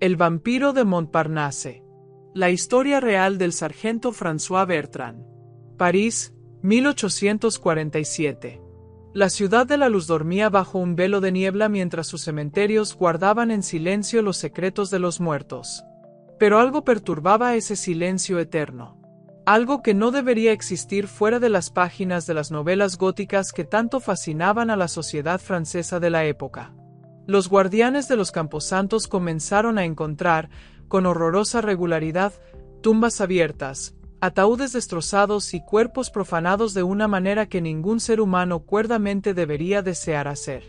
El vampiro de Montparnasse. La historia real del sargento François Bertrand. París, 1847. La ciudad de la luz dormía bajo un velo de niebla mientras sus cementerios guardaban en silencio los secretos de los muertos. Pero algo perturbaba ese silencio eterno. Algo que no debería existir fuera de las páginas de las novelas góticas que tanto fascinaban a la sociedad francesa de la época. Los guardianes de los camposantos comenzaron a encontrar, con horrorosa regularidad, tumbas abiertas, ataúdes destrozados y cuerpos profanados de una manera que ningún ser humano cuerdamente debería desear hacer.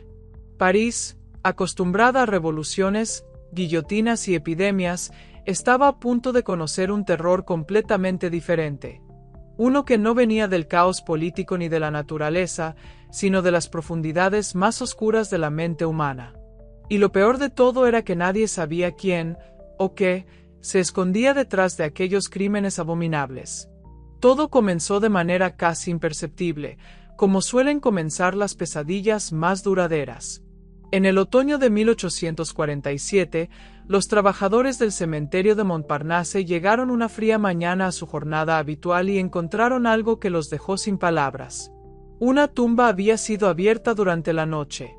París, acostumbrada a revoluciones, guillotinas y epidemias, estaba a punto de conocer un terror completamente diferente. Uno que no venía del caos político ni de la naturaleza, sino de las profundidades más oscuras de la mente humana. Y lo peor de todo era que nadie sabía quién, o qué, se escondía detrás de aquellos crímenes abominables. Todo comenzó de manera casi imperceptible, como suelen comenzar las pesadillas más duraderas. En el otoño de 1847, los trabajadores del cementerio de Montparnasse llegaron una fría mañana a su jornada habitual y encontraron algo que los dejó sin palabras. Una tumba había sido abierta durante la noche.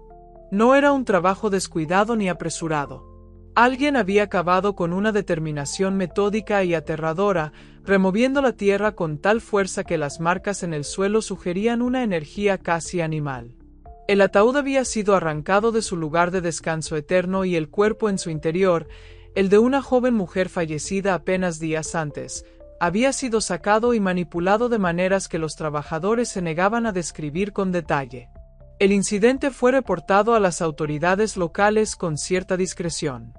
No era un trabajo descuidado ni apresurado. Alguien había cavado con una determinación metódica y aterradora, removiendo la tierra con tal fuerza que las marcas en el suelo sugerían una energía casi animal. El ataúd había sido arrancado de su lugar de descanso eterno y el cuerpo en su interior, el de una joven mujer fallecida apenas días antes, había sido sacado y manipulado de maneras que los trabajadores se negaban a describir con detalle. El incidente fue reportado a las autoridades locales con cierta discreción.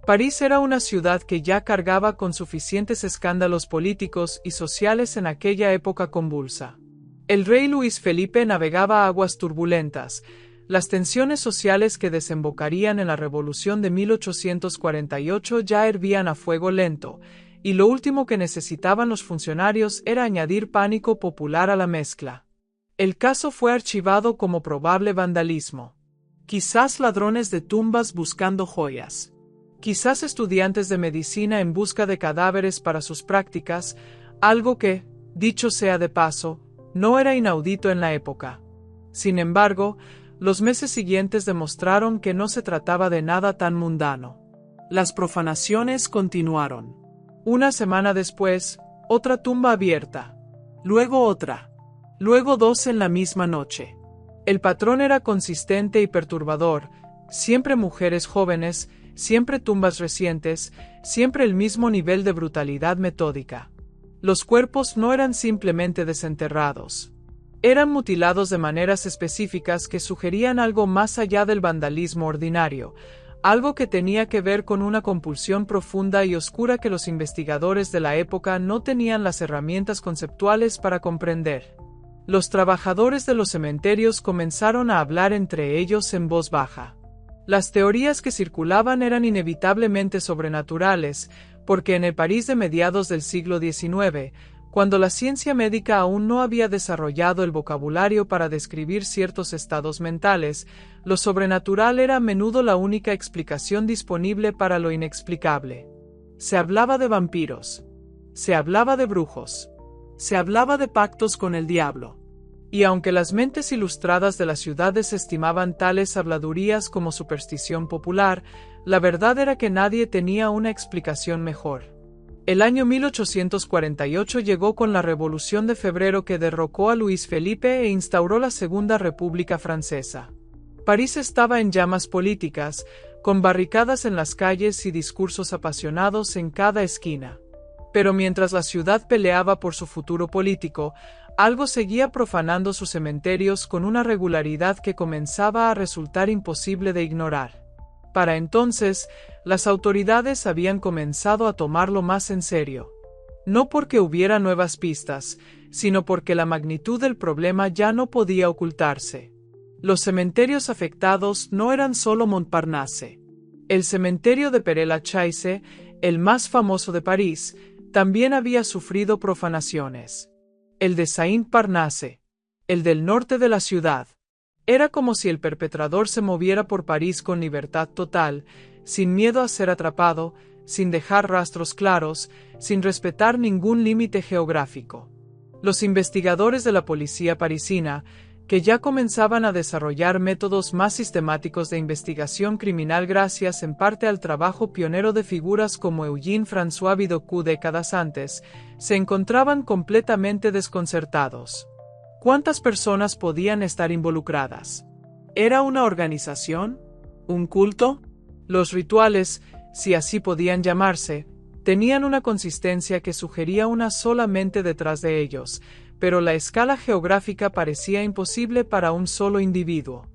París era una ciudad que ya cargaba con suficientes escándalos políticos y sociales en aquella época convulsa. El rey Luis Felipe navegaba aguas turbulentas, las tensiones sociales que desembocarían en la Revolución de 1848 ya hervían a fuego lento, y lo último que necesitaban los funcionarios era añadir pánico popular a la mezcla. El caso fue archivado como probable vandalismo. Quizás ladrones de tumbas buscando joyas. Quizás estudiantes de medicina en busca de cadáveres para sus prácticas, algo que, dicho sea de paso, no era inaudito en la época. Sin embargo, los meses siguientes demostraron que no se trataba de nada tan mundano. Las profanaciones continuaron. Una semana después, otra tumba abierta. Luego otra. Luego dos en la misma noche. El patrón era consistente y perturbador, siempre mujeres jóvenes, siempre tumbas recientes, siempre el mismo nivel de brutalidad metódica. Los cuerpos no eran simplemente desenterrados. Eran mutilados de maneras específicas que sugerían algo más allá del vandalismo ordinario, algo que tenía que ver con una compulsión profunda y oscura que los investigadores de la época no tenían las herramientas conceptuales para comprender. Los trabajadores de los cementerios comenzaron a hablar entre ellos en voz baja. Las teorías que circulaban eran inevitablemente sobrenaturales, porque en el París de mediados del siglo XIX, cuando la ciencia médica aún no había desarrollado el vocabulario para describir ciertos estados mentales, lo sobrenatural era a menudo la única explicación disponible para lo inexplicable. Se hablaba de vampiros. Se hablaba de brujos. Se hablaba de pactos con el diablo. Y aunque las mentes ilustradas de las ciudades estimaban tales habladurías como superstición popular, la verdad era que nadie tenía una explicación mejor. El año 1848 llegó con la Revolución de Febrero que derrocó a Luis Felipe e instauró la Segunda República Francesa. París estaba en llamas políticas, con barricadas en las calles y discursos apasionados en cada esquina. Pero mientras la ciudad peleaba por su futuro político, algo seguía profanando sus cementerios con una regularidad que comenzaba a resultar imposible de ignorar. Para entonces, las autoridades habían comenzado a tomarlo más en serio. No porque hubiera nuevas pistas, sino porque la magnitud del problema ya no podía ocultarse. Los cementerios afectados no eran solo Montparnasse. El cementerio de Père-Lachaise, el más famoso de París, también había sufrido profanaciones. El de Saint-Parnasse, el del norte de la ciudad. Era como si el perpetrador se moviera por París con libertad total, sin miedo a ser atrapado, sin dejar rastros claros, sin respetar ningún límite geográfico. Los investigadores de la policía parisina, que ya comenzaban a desarrollar métodos más sistemáticos de investigación criminal gracias en parte al trabajo pionero de figuras como Eugène-François Bidoux décadas antes, se encontraban completamente desconcertados. ¿Cuántas personas podían estar involucradas? ¿Era una organización? ¿Un culto? Los rituales, si así podían llamarse, tenían una consistencia que sugería una sola mente detrás de ellos, pero la escala geográfica parecía imposible para un solo individuo.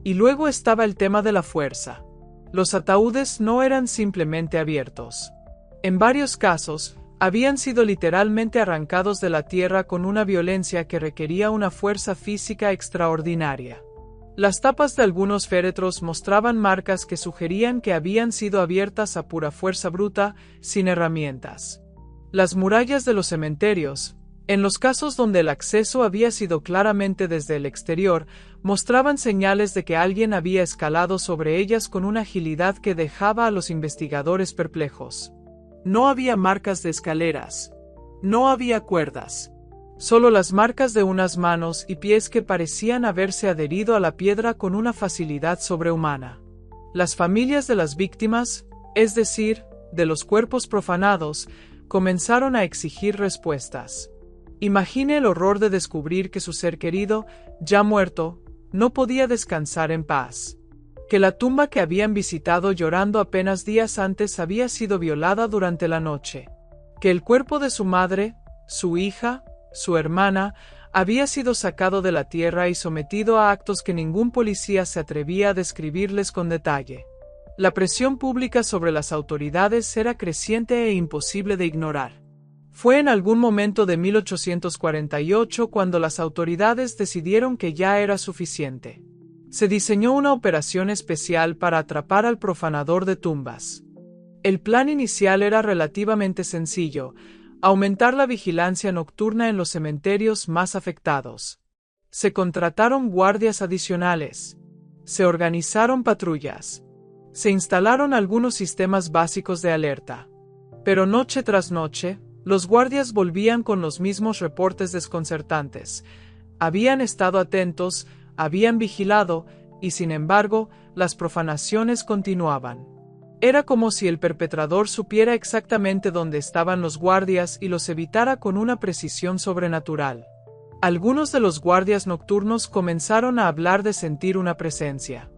Y luego estaba el tema de la fuerza. Los ataúdes no eran simplemente abiertos. En varios casos, habían sido literalmente arrancados de la tierra con una violencia que requería una fuerza física extraordinaria. Las tapas de algunos féretros mostraban marcas que sugerían que habían sido abiertas a pura fuerza bruta, sin herramientas. Las murallas de los cementerios, en los casos donde el acceso había sido claramente desde el exterior, mostraban señales de que alguien había escalado sobre ellas con una agilidad que dejaba a los investigadores perplejos. No había marcas de escaleras. No había cuerdas. Solo las marcas de unas manos y pies que parecían haberse adherido a la piedra con una facilidad sobrehumana. Las familias de las víctimas, es decir, de los cuerpos profanados, comenzaron a exigir respuestas. Imagine el horror de descubrir que su ser querido, ya muerto, no podía descansar en paz. Que la tumba que habían visitado llorando apenas días antes había sido violada durante la noche. Que el cuerpo de su madre, su hija, su hermana, había sido sacado de la tierra y sometido a actos que ningún policía se atrevía a describirles con detalle. La presión pública sobre las autoridades era creciente e imposible de ignorar. Fue en algún momento de 1848 cuando las autoridades decidieron que ya era suficiente. Se diseñó una operación especial para atrapar al profanador de tumbas. El plan inicial era relativamente sencillo: aumentar la vigilancia nocturna en los cementerios más afectados. Se contrataron guardias adicionales. Se organizaron patrullas. Se instalaron algunos sistemas básicos de alerta. Pero noche tras noche, los guardias volvían con los mismos reportes desconcertantes. Habían estado atentos, habían vigilado, y sin embargo, las profanaciones continuaban. Era como si el perpetrador supiera exactamente dónde estaban los guardias y los evitara con una precisión sobrenatural. Algunos de los guardias nocturnos comenzaron a hablar de sentir una presencia,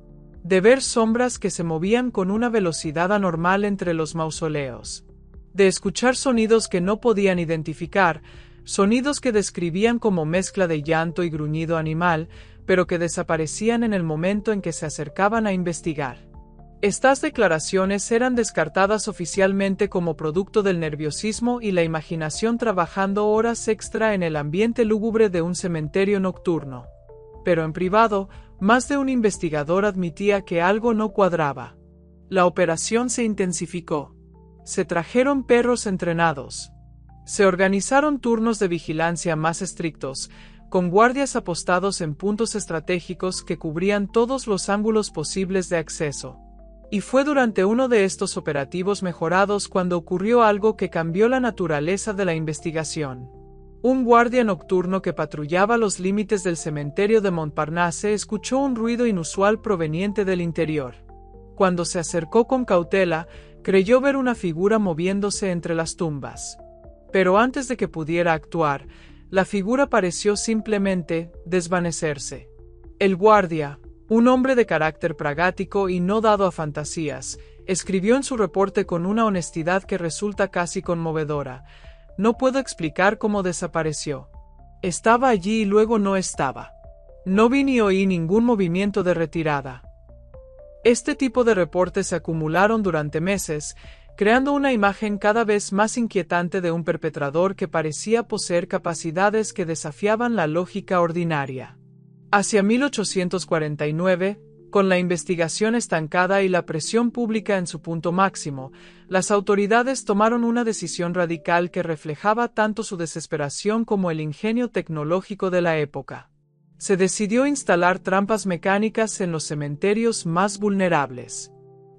de ver sombras que se movían con una velocidad anormal entre los mausoleos, de escuchar sonidos que no podían identificar, sonidos que describían como mezcla de llanto y gruñido animal, pero que desaparecían en el momento en que se acercaban a investigar. Estas declaraciones eran descartadas oficialmente como producto del nerviosismo y la imaginación trabajando horas extra en el ambiente lúgubre de un cementerio nocturno. Pero en privado, más de un investigador admitía que algo no cuadraba. La operación se intensificó. Se trajeron perros entrenados. Se organizaron turnos de vigilancia más estrictos, con guardias apostados en puntos estratégicos que cubrían todos los ángulos posibles de acceso. Y fue durante uno de estos operativos mejorados cuando ocurrió algo que cambió la naturaleza de la investigación. Un guardia nocturno que patrullaba los límites del cementerio de Montparnasse escuchó un ruido inusual proveniente del interior. Cuando se acercó con cautela, creyó ver una figura moviéndose entre las tumbas. Pero antes de que pudiera actuar, la figura pareció simplemente desvanecerse. El guardia, un hombre de carácter pragmático y no dado a fantasías, escribió en su reporte con una honestidad que resulta casi conmovedora: "No puedo explicar cómo desapareció. Estaba allí y luego no estaba. No vi ni oí ningún movimiento de retirada". Este tipo de reportes se acumularon durante meses, creando una imagen cada vez más inquietante de un perpetrador que parecía poseer capacidades que desafiaban la lógica ordinaria. Hacia 1849, con la investigación estancada y la presión pública en su punto máximo, las autoridades tomaron una decisión radical que reflejaba tanto su desesperación como el ingenio tecnológico de la época. Se decidió instalar trampas mecánicas en los cementerios más vulnerables.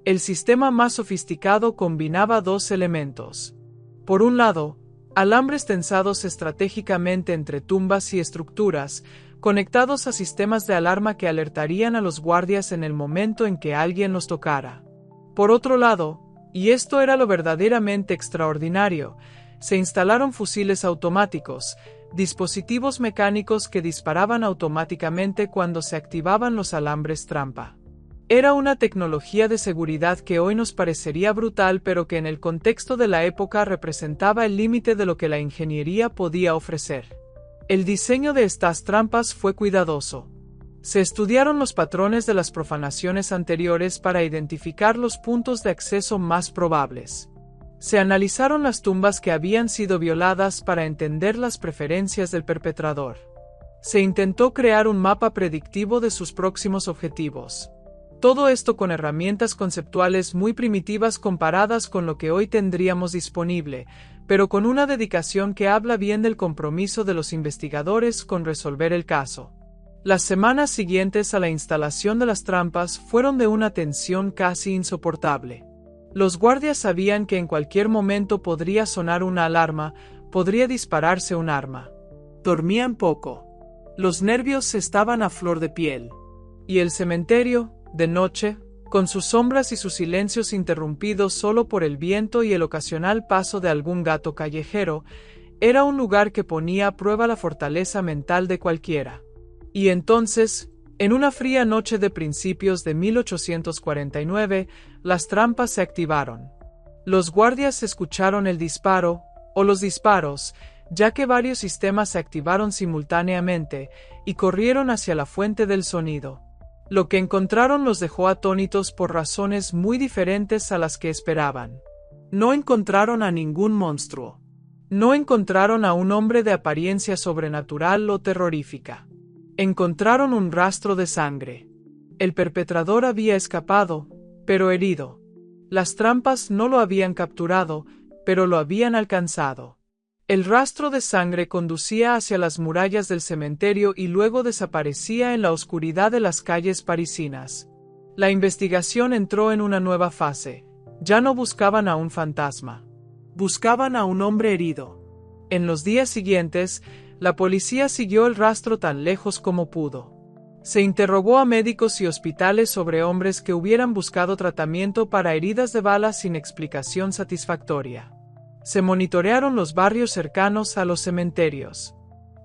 El sistema más sofisticado combinaba dos elementos. Por un lado, alambres tensados estratégicamente entre tumbas y estructuras, conectados a sistemas de alarma que alertarían a los guardias en el momento en que alguien los tocara. Por otro lado, y esto era lo verdaderamente extraordinario, se instalaron fusiles automáticos, dispositivos mecánicos que disparaban automáticamente cuando se activaban los alambres trampa. Era una tecnología de seguridad que hoy nos parecería brutal, pero que en el contexto de la época representaba el límite de lo que la ingeniería podía ofrecer. El diseño de estas trampas fue cuidadoso. Se estudiaron los patrones de las profanaciones anteriores para identificar los puntos de acceso más probables. Se analizaron las tumbas que habían sido violadas para entender las preferencias del perpetrador. Se intentó crear un mapa predictivo de sus próximos objetivos. Todo esto con herramientas conceptuales muy primitivas comparadas con lo que hoy tendríamos disponible, pero con una dedicación que habla bien del compromiso de los investigadores con resolver el caso. Las semanas siguientes a la instalación de las trampas fueron de una tensión casi insoportable. Los guardias sabían que en cualquier momento podría sonar una alarma, podría dispararse un arma. Dormían poco. Los nervios estaban a flor de piel. Y el cementerio, de noche, con sus sombras y sus silencios interrumpidos solo por el viento y el ocasional paso de algún gato callejero, era un lugar que ponía a prueba la fortaleza mental de cualquiera. Y entonces, en una fría noche de principios de 1849, las trampas se activaron. Los guardias escucharon el disparo, o los disparos, ya que varios sistemas se activaron simultáneamente, y corrieron hacia la fuente del sonido. Lo que encontraron los dejó atónitos por razones muy diferentes a las que esperaban. No encontraron a ningún monstruo. No encontraron a un hombre de apariencia sobrenatural o terrorífica. Encontraron un rastro de sangre. El perpetrador había escapado, pero herido. Las trampas no lo habían capturado, pero lo habían alcanzado. El rastro de sangre conducía hacia las murallas del cementerio y luego desaparecía en la oscuridad de las calles parisinas. La investigación entró en una nueva fase. Ya no buscaban a un fantasma. Buscaban a un hombre herido. En los días siguientes, la policía siguió el rastro tan lejos como pudo. Se interrogó a médicos y hospitales sobre hombres que hubieran buscado tratamiento para heridas de bala sin explicación satisfactoria. Se monitorearon los barrios cercanos a los cementerios.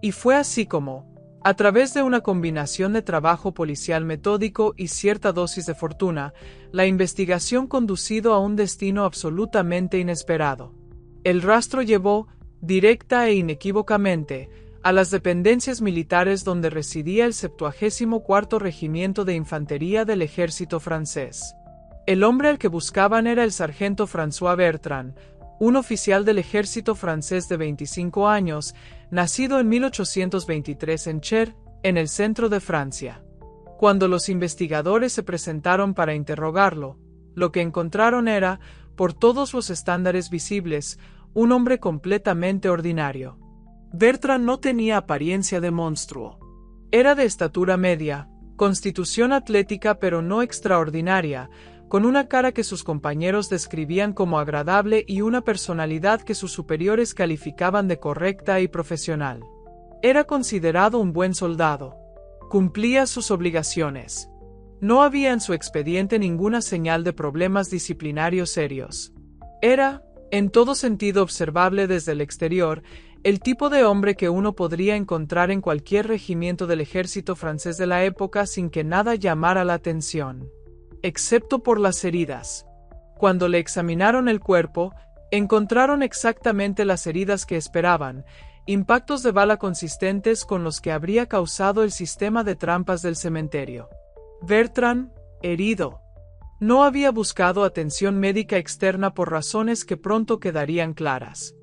Y fue así como, a través de una combinación de trabajo policial metódico y cierta dosis de fortuna, la investigación conducido a un destino absolutamente inesperado. El rastro llevó, directa e inequívocamente, a las dependencias militares donde residía el 74º Regimiento de Infantería del Ejército francés. El hombre al que buscaban era el sargento François Bertrand, un oficial del ejército francés de 25 años, nacido en 1823 en Cher, en el centro de Francia. Cuando los investigadores se presentaron para interrogarlo, lo que encontraron era, por todos los estándares visibles, un hombre completamente ordinario. Bertrand no tenía apariencia de monstruo. Era de estatura media, constitución atlética pero no extraordinaria, con una cara que sus compañeros describían como agradable y una personalidad que sus superiores calificaban de correcta y profesional. Era considerado un buen soldado. Cumplía sus obligaciones. No había en su expediente ninguna señal de problemas disciplinarios serios. Era, en todo sentido observable desde el exterior, el tipo de hombre que uno podría encontrar en cualquier regimiento del ejército francés de la época sin que nada llamara la atención. Excepto por las heridas. Cuando le examinaron el cuerpo, encontraron exactamente las heridas que esperaban, impactos de bala consistentes con los que habría causado el sistema de trampas del cementerio. Bertrand, herido. No había buscado atención médica externa por razones que pronto quedarían claras.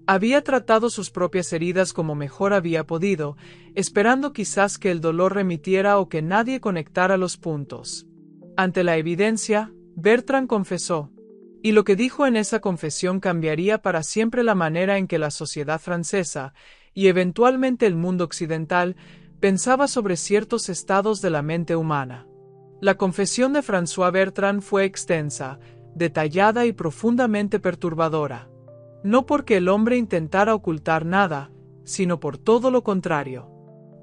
Había tratado sus propias heridas como mejor había podido, esperando quizás que el dolor remitiera o que nadie conectara los puntos. Ante la evidencia, Bertrand confesó, y lo que dijo en esa confesión cambiaría para siempre la manera en que la sociedad francesa, y eventualmente el mundo occidental, pensaba sobre ciertos estados de la mente humana. La confesión de François Bertrand fue extensa, detallada y profundamente perturbadora. No porque el hombre intentara ocultar nada, sino por todo lo contrario.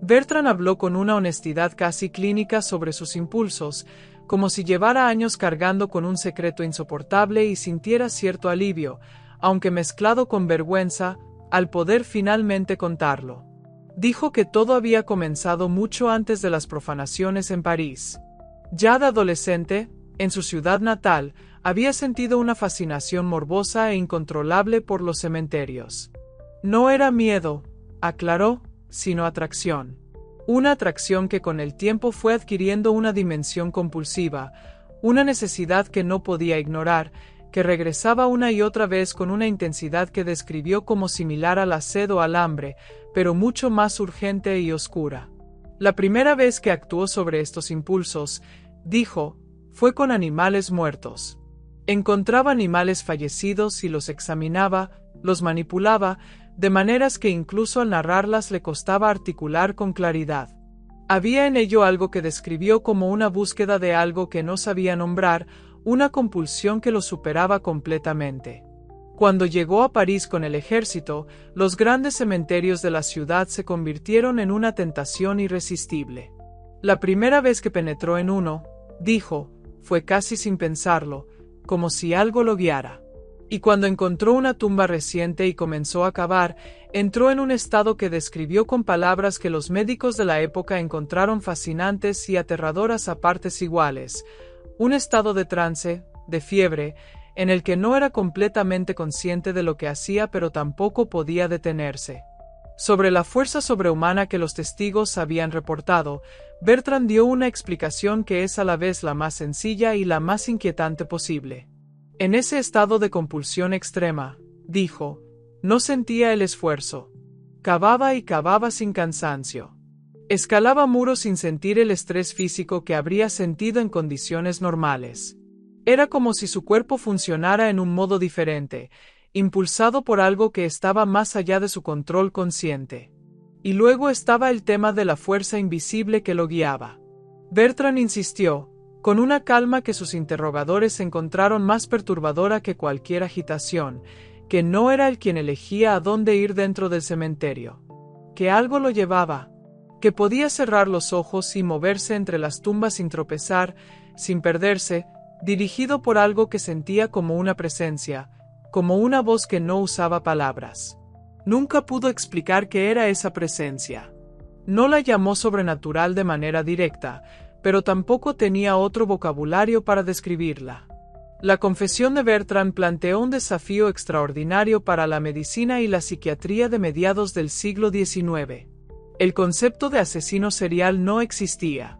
Bertrand habló con una honestidad casi clínica sobre sus impulsos, como si llevara años cargando con un secreto insoportable y sintiera cierto alivio, aunque mezclado con vergüenza, al poder finalmente contarlo. Dijo que todo había comenzado mucho antes de las profanaciones en París. Ya de adolescente, en su ciudad natal, había sentido una fascinación morbosa e incontrolable por los cementerios. No era miedo, aclaró, sino atracción. Una atracción que con el tiempo fue adquiriendo una dimensión compulsiva, una necesidad que no podía ignorar, que regresaba una y otra vez con una intensidad que describió como similar a la sed o al hambre, pero mucho más urgente y oscura. La primera vez que actuó sobre estos impulsos, dijo, fue con animales muertos. Encontraba animales fallecidos y los examinaba, los manipulaba, de maneras que incluso al narrarlas le costaba articular con claridad. Había en ello algo que describió como una búsqueda de algo que no sabía nombrar, una compulsión que lo superaba completamente. Cuando llegó a París con el ejército, los grandes cementerios de la ciudad se convirtieron en una tentación irresistible. La primera vez que penetró en uno, dijo, fue casi sin pensarlo, como si algo lo guiara. Y cuando encontró una tumba reciente y comenzó a cavar, entró en un estado que describió con palabras que los médicos de la época encontraron fascinantes y aterradoras a partes iguales, un estado de trance, de fiebre, en el que no era completamente consciente de lo que hacía pero tampoco podía detenerse. Sobre la fuerza sobrehumana que los testigos habían reportado, Bertrand dio una explicación que es a la vez la más sencilla y la más inquietante posible. En ese estado de compulsión extrema, dijo, no sentía el esfuerzo. Cavaba y cavaba sin cansancio. Escalaba muros sin sentir el estrés físico que habría sentido en condiciones normales. Era como si su cuerpo funcionara en un modo diferente, impulsado por algo que estaba más allá de su control consciente. Y luego estaba el tema de la fuerza invisible que lo guiaba. Bertrand insistió, con una calma que sus interrogadores encontraron más perturbadora que cualquier agitación, que no era él quien elegía a dónde ir dentro del cementerio. Que algo lo llevaba. Que podía cerrar los ojos y moverse entre las tumbas sin tropezar, sin perderse, dirigido por algo que sentía como una presencia, como una voz que no usaba palabras. Nunca pudo explicar qué era esa presencia. No la llamó sobrenatural de manera directa, pero tampoco tenía otro vocabulario para describirla. La confesión de Bertrand planteó un desafío extraordinario para la medicina y la psiquiatría de mediados del siglo XIX. El concepto de asesino serial no existía.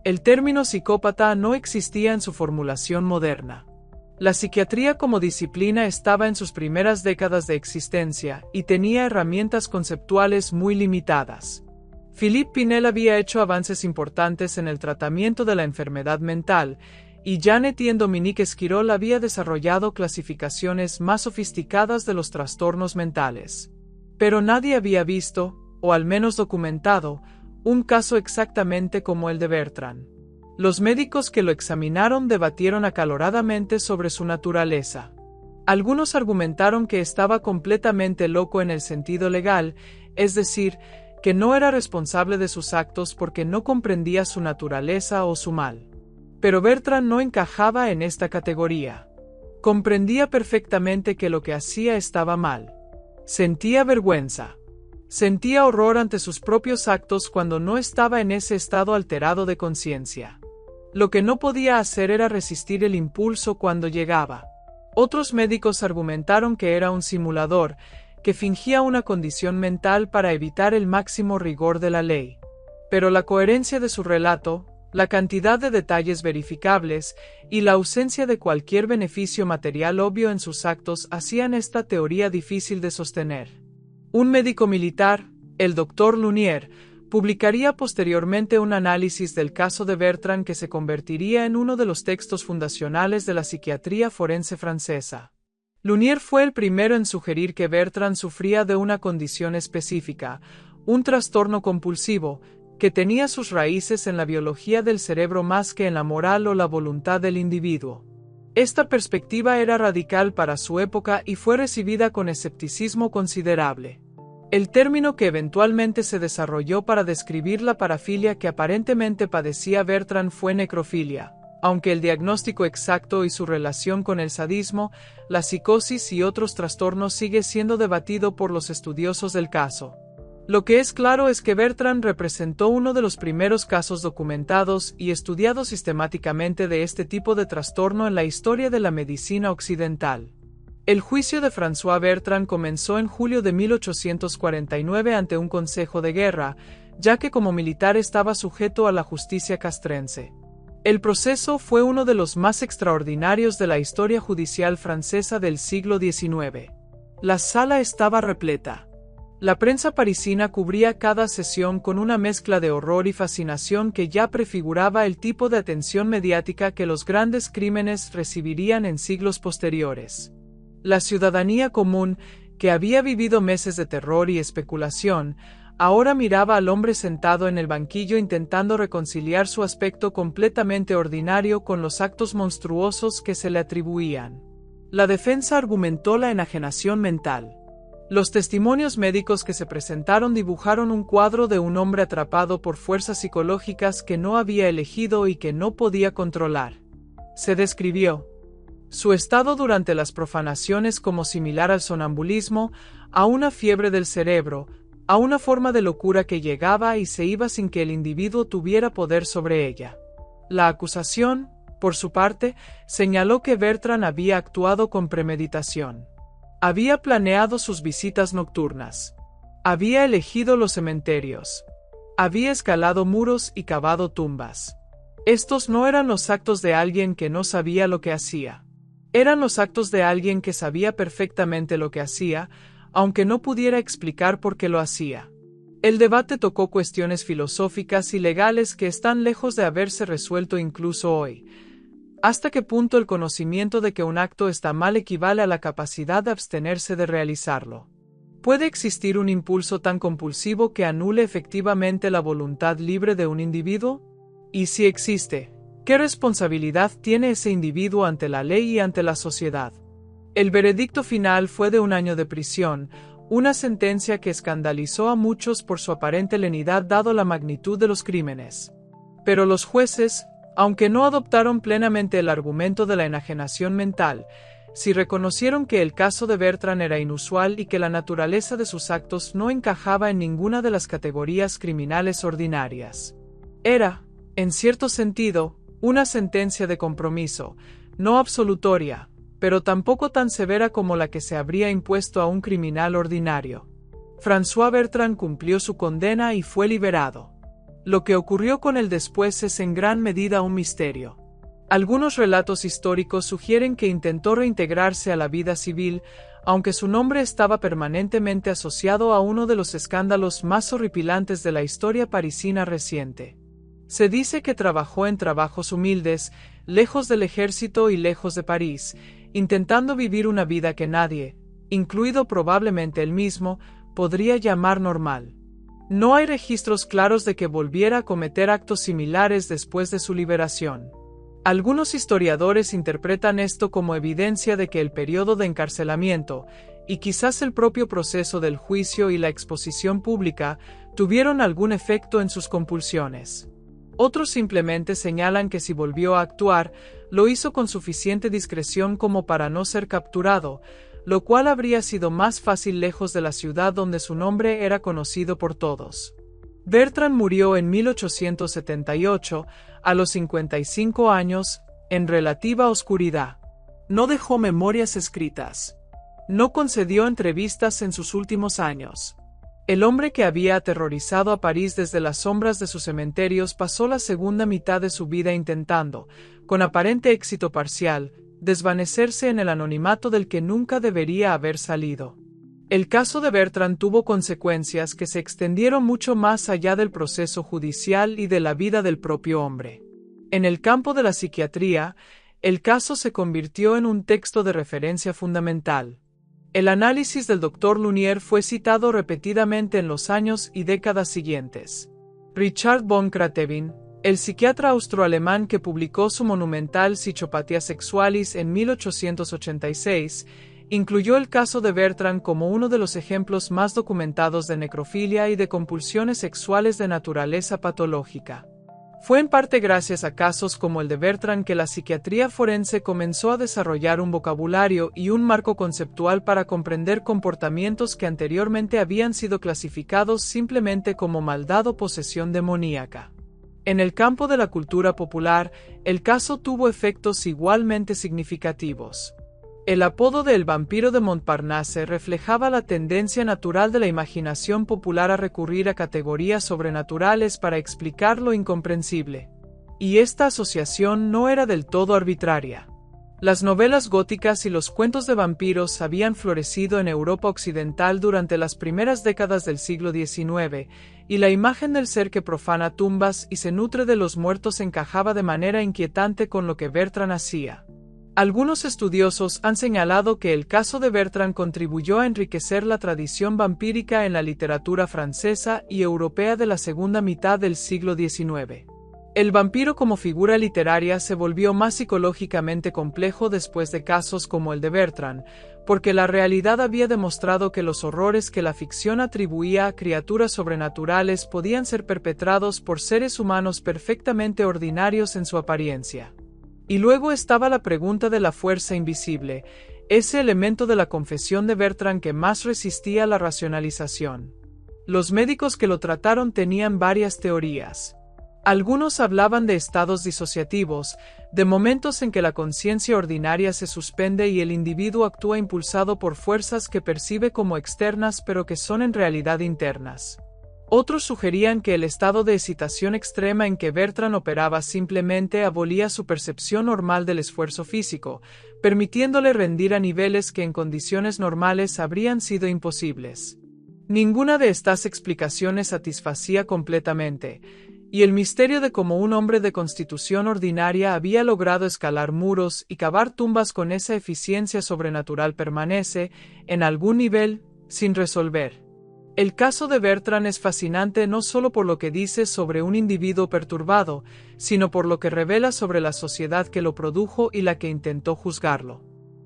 El término psicópata no existía en su formulación moderna. La psiquiatría como disciplina estaba en sus primeras décadas de existencia y tenía herramientas conceptuales muy limitadas. Philippe Pinel había hecho avances importantes en el tratamiento de la enfermedad mental, y Jean-Étienne Dominique Esquirol había desarrollado clasificaciones más sofisticadas de los trastornos mentales. Pero nadie había visto, o al menos documentado, un caso exactamente como el de Bertrand. Los médicos que lo examinaron debatieron acaloradamente sobre su naturaleza. Algunos argumentaron que estaba completamente loco en el sentido legal, es decir, que no era responsable de sus actos porque no comprendía su naturaleza o su mal. Pero Bertrand no encajaba en esta categoría. Comprendía perfectamente que lo que hacía estaba mal. Sentía vergüenza. Sentía horror ante sus propios actos cuando no estaba en ese estado alterado de conciencia. Lo que no podía hacer era resistir el impulso cuando llegaba. Otros médicos argumentaron que era un simulador, que fingía una condición mental para evitar el máximo rigor de la ley. Pero la coherencia de su relato, la cantidad de detalles verificables y la ausencia de cualquier beneficio material obvio en sus actos hacían esta teoría difícil de sostener. Un médico militar, el Dr. Lunier, publicaría posteriormente un análisis del caso de Bertrand que se convertiría en uno de los textos fundacionales de la psiquiatría forense francesa. Lunier fue el primero en sugerir que Bertrand sufría de una condición específica, un trastorno compulsivo, que tenía sus raíces en la biología del cerebro más que en la moral o la voluntad del individuo. Esta perspectiva era radical para su época y fue recibida con escepticismo considerable. El término que eventualmente se desarrolló para describir la parafilia que aparentemente padecía Bertrand fue necrofilia, aunque el diagnóstico exacto y su relación con el sadismo, la psicosis y otros trastornos sigue siendo debatido por los estudiosos del caso. Lo que es claro es que Bertrand representó uno de los primeros casos documentados y estudiados sistemáticamente de este tipo de trastorno en la historia de la medicina occidental. El juicio de François Bertrand comenzó en julio de 1849 ante un consejo de guerra, ya que como militar estaba sujeto a la justicia castrense. El proceso fue uno de los más extraordinarios de la historia judicial francesa del siglo XIX. La sala estaba repleta. La prensa parisina cubría cada sesión con una mezcla de horror y fascinación que ya prefiguraba el tipo de atención mediática que los grandes crímenes recibirían en siglos posteriores. La ciudadanía común, que había vivido meses de terror y especulación, ahora miraba al hombre sentado en el banquillo intentando reconciliar su aspecto completamente ordinario con los actos monstruosos que se le atribuían. La defensa argumentó la enajenación mental. Los testimonios médicos que se presentaron dibujaron un cuadro de un hombre atrapado por fuerzas psicológicas que no había elegido y que no podía controlar. Se describió su estado durante las profanaciones como similar al sonambulismo, a una fiebre del cerebro, a una forma de locura que llegaba y se iba sin que el individuo tuviera poder sobre ella. La acusación, por su parte, señaló que Bertrand había actuado con premeditación. Había planeado sus visitas nocturnas. Había elegido los cementerios. Había escalado muros y cavado tumbas. Estos no eran los actos de alguien que no sabía lo que hacía. Eran los actos de alguien que sabía perfectamente lo que hacía, aunque no pudiera explicar por qué lo hacía. El debate tocó cuestiones filosóficas y legales que están lejos de haberse resuelto incluso hoy. ¿Hasta qué punto el conocimiento de que un acto está mal equivale a la capacidad de abstenerse de realizarlo? ¿Puede existir un impulso tan compulsivo que anule efectivamente la voluntad libre de un individuo? Y si existe, ¿qué responsabilidad tiene ese individuo ante la ley y ante la sociedad? El veredicto final fue de 1 año de prisión, una sentencia que escandalizó a muchos por su aparente lenidad dado la magnitud de los crímenes. Pero los jueces, aunque no adoptaron plenamente el argumento de la enajenación mental, sí reconocieron que el caso de Bertrand era inusual y que la naturaleza de sus actos no encajaba en ninguna de las categorías criminales ordinarias. Era, en cierto sentido, una sentencia de compromiso, no absolutoria, pero tampoco tan severa como la que se habría impuesto a un criminal ordinario. François Bertrand cumplió su condena y fue liberado. Lo que ocurrió con él después es en gran medida un misterio. Algunos relatos históricos sugieren que intentó reintegrarse a la vida civil, aunque su nombre estaba permanentemente asociado a uno de los escándalos más horripilantes de la historia parisina reciente. Se dice que trabajó en trabajos humildes, lejos del ejército y lejos de París, intentando vivir una vida que nadie, incluido probablemente él mismo, podría llamar normal. No hay registros claros de que volviera a cometer actos similares después de su liberación. Algunos historiadores interpretan esto como evidencia de que el periodo de encarcelamiento, y quizás el propio proceso del juicio y la exposición pública, tuvieron algún efecto en sus compulsiones. Otros simplemente señalan que si volvió a actuar, lo hizo con suficiente discreción como para no ser capturado, lo cual habría sido más fácil lejos de la ciudad donde su nombre era conocido por todos. Bertrand murió en 1878, a los 55 años, en relativa oscuridad. No dejó memorias escritas. No concedió entrevistas en sus últimos años. El hombre que había aterrorizado a París desde las sombras de sus cementerios pasó la segunda mitad de su vida intentando, con aparente éxito parcial, desvanecerse en el anonimato del que nunca debería haber salido. El caso de Bertrand tuvo consecuencias que se extendieron mucho más allá del proceso judicial y de la vida del propio hombre. En el campo de la psiquiatría, el caso se convirtió en un texto de referencia fundamental. El análisis del Dr. Lunier fue citado repetidamente en los años y décadas siguientes. Richard von Kratevin, el psiquiatra austroalemán que publicó su monumental Psychopathia Sexualis en 1886, incluyó el caso de Bertrand como uno de los ejemplos más documentados de necrofilia y de compulsiones sexuales de naturaleza patológica. Fue en parte gracias a casos como el de Bertrand que la psiquiatría forense comenzó a desarrollar un vocabulario y un marco conceptual para comprender comportamientos que anteriormente habían sido clasificados simplemente como maldad o posesión demoníaca. En el campo de la cultura popular, el caso tuvo efectos igualmente significativos. El apodo de El vampiro de Montparnasse reflejaba la tendencia natural de la imaginación popular a recurrir a categorías sobrenaturales para explicar lo incomprensible. Y esta asociación no era del todo arbitraria. Las novelas góticas y los cuentos de vampiros habían florecido en Europa occidental durante las primeras décadas del siglo XIX, y la imagen del ser que profana tumbas y se nutre de los muertos encajaba de manera inquietante con lo que Bertrand hacía. Algunos estudiosos han señalado que el caso de Bertrand contribuyó a enriquecer la tradición vampírica en la literatura francesa y europea de la segunda mitad del siglo XIX. El vampiro como figura literaria se volvió más psicológicamente complejo después de casos como el de Bertrand, porque la realidad había demostrado que los horrores que la ficción atribuía a criaturas sobrenaturales podían ser perpetrados por seres humanos perfectamente ordinarios en su apariencia. Y luego estaba la pregunta de la fuerza invisible, ese elemento de la confesión de Bertrand que más resistía a la racionalización. Los médicos que lo trataron tenían varias teorías. Algunos hablaban de estados disociativos, de momentos en que la conciencia ordinaria se suspende y el individuo actúa impulsado por fuerzas que percibe como externas pero que son en realidad internas. Otros sugerían que el estado de excitación extrema en que Bertrand operaba simplemente abolía su percepción normal del esfuerzo físico, permitiéndole rendir a niveles que en condiciones normales habrían sido imposibles. Ninguna de estas explicaciones satisfacía completamente, y el misterio de cómo un hombre de constitución ordinaria había logrado escalar muros y cavar tumbas con esa eficiencia sobrenatural permanece, en algún nivel, sin resolver. El caso de Bertrand es fascinante no solo por lo que dice sobre un individuo perturbado, sino por lo que revela sobre la sociedad que lo produjo y la que intentó juzgarlo.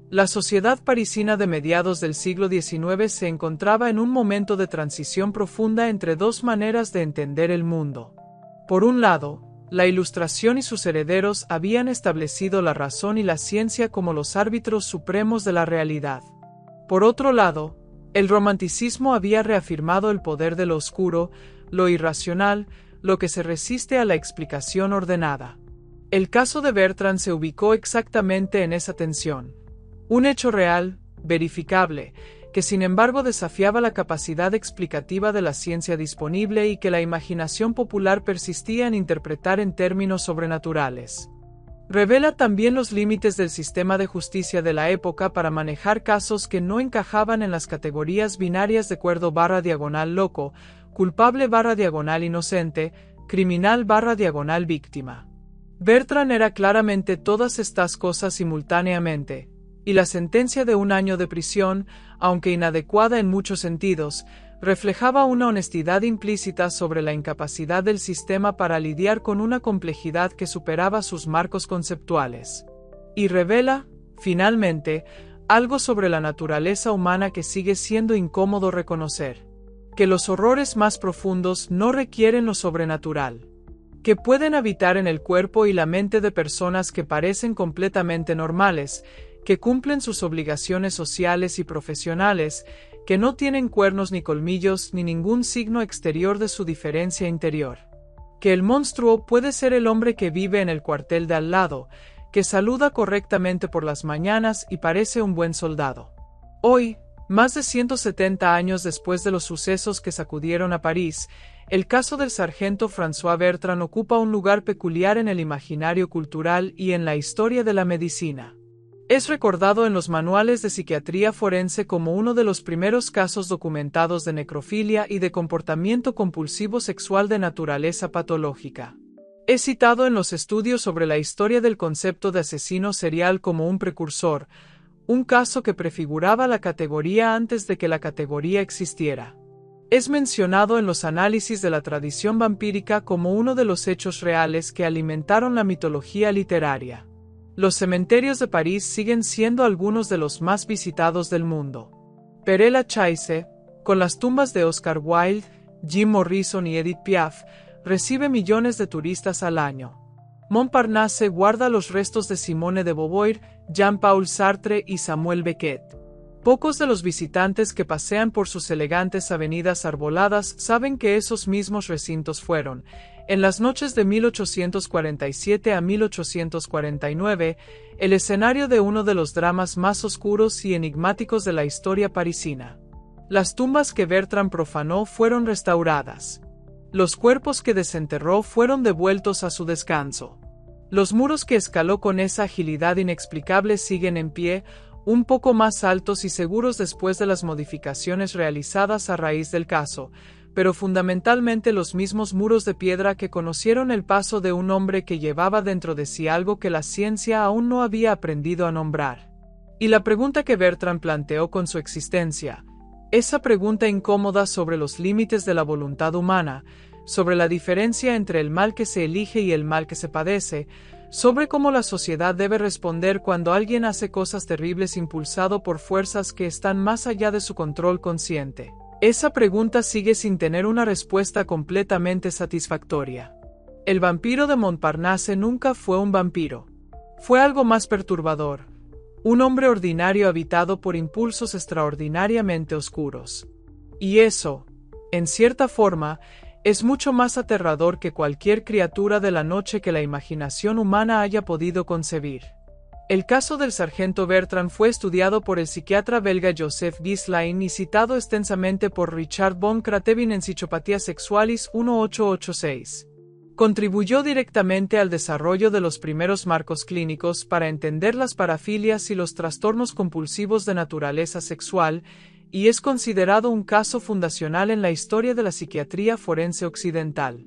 La sociedad parisina de mediados del siglo XIX se encontraba en un momento de transición profunda entre dos maneras de entender el mundo. Por un lado, la Ilustración y sus herederos habían establecido la razón y la ciencia como los árbitros supremos de la realidad. Por otro lado, el romanticismo había reafirmado el poder de lo oscuro, lo irracional, lo que se resiste a la explicación ordenada. El caso de Bertrand se ubicó exactamente en esa tensión. Un hecho real, verificable, que sin embargo desafiaba la capacidad explicativa de la ciencia disponible y que la imaginación popular persistía en interpretar en términos sobrenaturales. Revela también los límites del sistema de justicia de la época para manejar casos que no encajaban en las categorías binarias de cuerdo/loco, culpable/inocente, criminal/víctima. Bertrand era claramente todas estas cosas simultáneamente, y la sentencia de 1 año de prisión, aunque inadecuada en muchos sentidos, reflejaba una honestidad implícita sobre la incapacidad del sistema para lidiar con una complejidad que superaba sus marcos conceptuales. Y revela, finalmente, algo sobre la naturaleza humana que sigue siendo incómodo reconocer: que los horrores más profundos no requieren lo sobrenatural, que pueden habitar en el cuerpo y la mente de personas que parecen completamente normales, que cumplen sus obligaciones sociales y profesionales, que no tienen cuernos ni colmillos ni ningún signo exterior de su diferencia interior. Que el monstruo puede ser el hombre que vive en el cuartel de al lado, que saluda correctamente por las mañanas y parece un buen soldado. Hoy, más de 170 años después de los sucesos que sacudieron a París, el caso del sargento François Bertrand ocupa un lugar peculiar en el imaginario cultural y en la historia de la medicina. Es recordado en los manuales de psiquiatría forense como uno de los primeros casos documentados de necrofilia y de comportamiento compulsivo sexual de naturaleza patológica. Es citado en los estudios sobre la historia del concepto de asesino serial como un precursor, un caso que prefiguraba la categoría antes de que la categoría existiera. Es mencionado en los análisis de la tradición vampírica como uno de los hechos reales que alimentaron la mitología literaria. Los cementerios de París siguen siendo algunos de los más visitados del mundo. Père Lachaise, con las tumbas de Oscar Wilde, Jim Morrison y Edith Piaf, recibe millones de turistas al año. Montparnasse guarda los restos de Simone de Beauvoir, Jean-Paul Sartre y Samuel Beckett. Pocos de los visitantes que pasean por sus elegantes avenidas arboladas saben que esos mismos recintos fueron, en las noches de 1847 a 1849, el escenario de uno de los dramas más oscuros y enigmáticos de la historia parisina. Las tumbas que Bertrand profanó fueron restauradas. Los cuerpos que desenterró fueron devueltos a su descanso. Los muros que escaló con esa agilidad inexplicable siguen en pie, un poco más altos y seguros después de las modificaciones realizadas a raíz del caso, pero fundamentalmente los mismos muros de piedra que conocieron el paso de un hombre que llevaba dentro de sí algo que la ciencia aún no había aprendido a nombrar. Y la pregunta que Bertrand planteó con su existencia, esa pregunta incómoda sobre los límites de la voluntad humana, sobre la diferencia entre el mal que se elige y el mal que se padece, sobre cómo la sociedad debe responder cuando alguien hace cosas terribles impulsado por fuerzas que están más allá de su control consciente. Esa pregunta sigue sin tener una respuesta completamente satisfactoria. El vampiro de Montparnasse nunca fue un vampiro. Fue algo más perturbador. Un hombre ordinario habitado por impulsos extraordinariamente oscuros. Y eso, en cierta forma, es mucho más aterrador que cualquier criatura de la noche que la imaginación humana haya podido concebir. El caso del sargento Bertrand fue estudiado por el psiquiatra belga Joseph Ghislain y citado extensamente por Richard von Kratevin en Psychopathia Sexualis 1886. Contribuyó directamente al desarrollo de los primeros marcos clínicos para entender las parafilias y los trastornos compulsivos de naturaleza sexual, y es considerado un caso fundacional en la historia de la psiquiatría forense occidental.